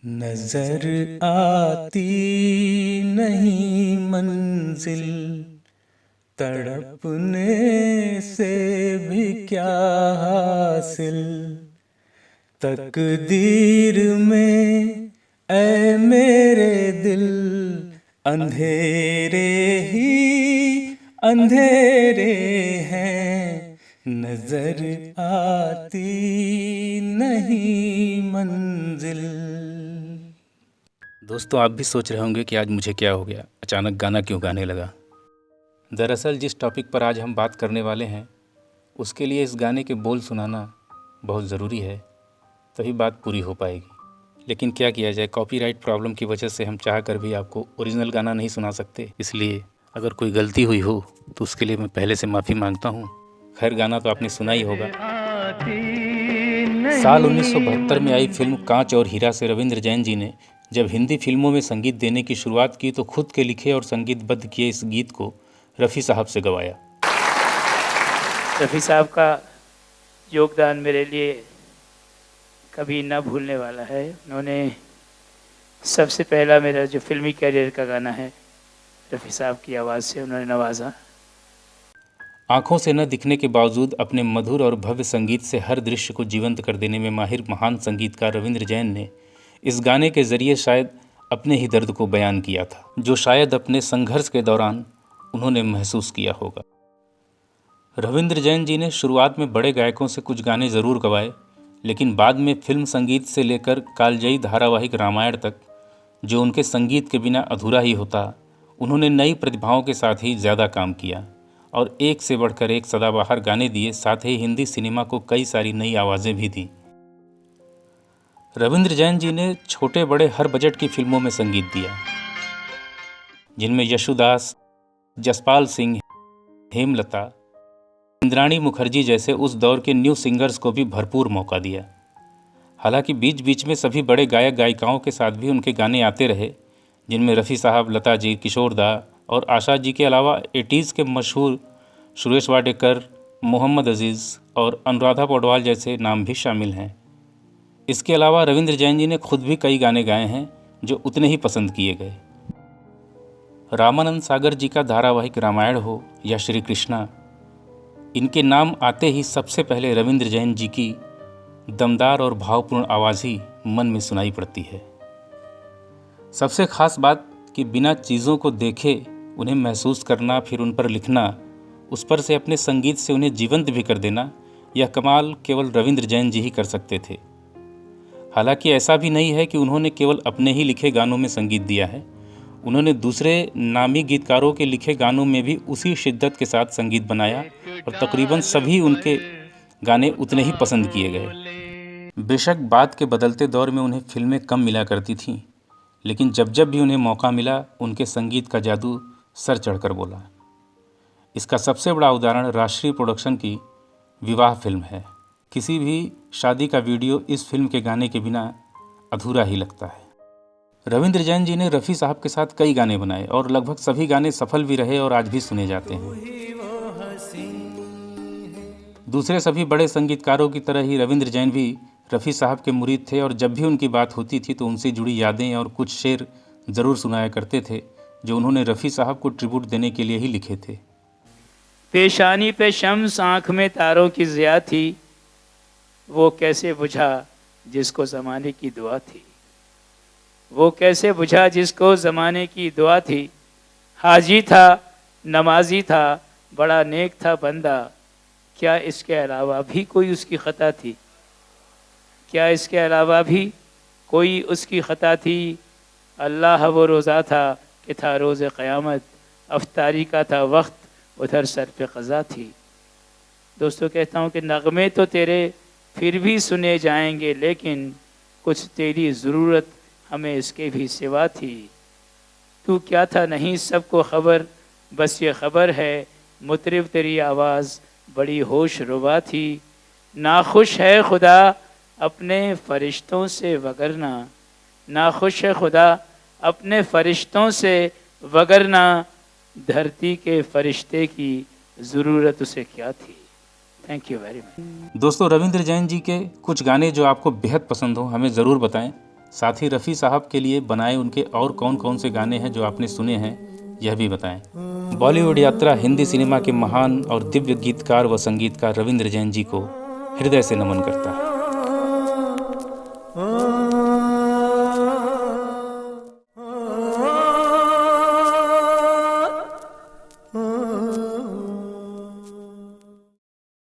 नजर आती नहीं मंजिल, तड़पने से भी क्या हासिल। तकदीर में ऐ मेरे दिल, अंधेरे ही अंधेरे हैं, नजर आती नहीं मंजिल। दोस्तों, आप भी सोच रहे होंगे कि आज मुझे क्या हो गया, अचानक गाना क्यों गाने लगा। दरअसल जिस टॉपिक पर आज हम बात करने वाले हैं उसके लिए इस गाने के बोल सुनाना बहुत ज़रूरी है, तभी बात पूरी हो पाएगी। लेकिन क्या किया जाए, कॉपीराइट प्रॉब्लम की वजह से हम चाह कर भी आपको ओरिजिनल गाना नहीं सुना सकते। इसलिए अगर कोई गलती हुई हो तो उसके लिए मैं पहले से माफ़ी मांगता हूँ। खैर, गाना तो आपने सुना ही होगा। साल 1972 में आई फिल्म कांच और हीरा से रविंद्र जैन जी ने जब हिंदी फिल्मों में संगीत देने की शुरुआत की तो खुद के लिखे और संगीतबद्ध किए इस गीत को रफ़ी साहब से गवाया। रफ़ी साहब का योगदान मेरे लिए कभी न भूलने वाला है। उन्होंने सबसे पहला मेरा जो फिल्मी कैरियर का गाना है, रफ़ी साहब की आवाज़ से उन्होंने नवाजा। आँखों से न दिखने के बावजूद अपने मधुर और भव्य संगीत से हर दृश्य को जीवंत कर देने में माहिर महान संगीतकार रविंद्र जैन ने इस गाने के ज़रिए शायद अपने ही दर्द को बयान किया था, जो शायद अपने संघर्ष के दौरान उन्होंने महसूस किया होगा। रविंद्र जैन जी ने शुरुआत में बड़े गायकों से कुछ गाने ज़रूर गवाए, लेकिन बाद में फिल्म संगीत से लेकर कालजयी धारावाहिक रामायण तक, जो उनके संगीत के बिना अधूरा ही होता, उन्होंने नई प्रतिभाओं के साथ ही ज़्यादा काम किया और एक से बढ़कर एक सदाबहार गाने दिए। साथ ही हिंदी सिनेमा को कई सारी नई आवाज़ें भी दी। रविंद्र जैन जी ने छोटे बड़े हर बजट की फिल्मों में संगीत दिया, जिनमें यशुदास, जसपाल सिंह, हेमलता, इंद्राणी मुखर्जी जैसे उस दौर के न्यू सिंगर्स को भी भरपूर मौका दिया। हालांकि बीच बीच में सभी बड़े गायक गायिकाओं के साथ भी उनके गाने आते रहे, जिनमें रफ़ी साहब, लता जी, किशोर दा और आशा जी के अलावा 80s के मशहूर सुरेश वाडेकर, मोहम्मद अजीज़ और अनुराधा पौडवाल जैसे नाम भी शामिल हैं। इसके अलावा रविंद्र जैन जी ने खुद भी कई गाने गाए हैं जो उतने ही पसंद किए गए। रामानंद सागर जी का धारावाहिक रामायण हो या श्री कृष्णा, इनके नाम आते ही सबसे पहले रविंद्र जैन जी की दमदार और भावपूर्ण आवाज़ ही मन में सुनाई पड़ती है। सबसे खास बात कि बिना चीज़ों को देखे उन्हें महसूस करना, फिर उन पर लिखना, उस पर से अपने संगीत से उन्हें जीवंत भी कर देना, यह कमाल केवल रविंद्र जैन जी ही कर सकते थे। हालांकि ऐसा भी नहीं है कि उन्होंने केवल अपने ही लिखे गानों में संगीत दिया है, उन्होंने दूसरे नामी गीतकारों के लिखे गानों में भी उसी शिद्दत के साथ संगीत बनाया और तकरीबन सभी उनके गाने उतने ही पसंद किए गए। बेशक बाद के बदलते दौर में उन्हें फिल्में कम मिला करती थीं, लेकिन जब जब भी उन्हें मौका मिला उनके संगीत का जादू सर चढ़कर बोला। इसका सबसे बड़ा उदाहरण राष्ट्रीय प्रोडक्शन की विवाह फिल्म है। किसी भी शादी का वीडियो इस फिल्म के गाने के बिना अधूरा ही लगता है। रविंद्र जैन जी ने रफ़ी साहब के साथ कई गाने बनाए और लगभग सभी गाने सफल भी रहे और आज भी सुने जाते हैं। दूसरे सभी बड़े संगीतकारों की तरह ही रविंद्र जैन भी रफ़ी साहब के मुरीद थे और जब भी उनकी बात होती थी तो उनसे जुड़ी यादें और कुछ शेर ज़रूर सुनाया करते थे, जो उन्होंने रफ़ी साहब को ट्रिब्यूट देने के लिए ही लिखे थे। पेशानी पे शम्स, आँख में तारों की ज़िया थी, वो कैसे बुझा जिसको ज़माने की दुआ थी। वो कैसे बुझा जिसको ज़माने की दुआ थी। हाजी था, नमाजी था, बड़ा नेक था बंदा, क्या इसके अलावा भी कोई उसकी ख़ता थी। क्या इसके अलावा भी कोई उसकी ख़ता थी। अल्लाह वो रोज़ा था कि था रोज़ क़यामत, अफ्तारी का था वक्त, उधर सर पे क़ज़ा थी। दोस्तों, कहता हूँ कि नग़मे तो तेरे फिर भी सुने जाएंगे, लेकिन कुछ तेरी ज़रूरत हमें इसके भी सिवा थी। तू क्या था नहीं सबको ख़बर, बस ये ख़बर है मुतरिब तेरी आवाज़ बड़ी होश रुबा थी। नाखुश है खुदा अपने फ़रिश्तों से वगरना, नाखुश है खुदा अपने फ़रिश्तों से वगरना, धरती के फ़रिश्ते की ज़रूरत उसे क्या थी। Thank you very much. दोस्तों, रविंद्र जैन जी के कुछ गाने जो आपको बेहद पसंद हो हमें ज़रूर बताएं। साथ ही रफ़ी साहब के लिए बनाए उनके और कौन कौन से गाने हैं जो आपने सुने हैं, यह भी बताएं। बॉलीवुड यात्रा हिंदी सिनेमा के महान और दिव्य गीतकार व संगीतकार रविंद्र जैन जी को हृदय से नमन करता है।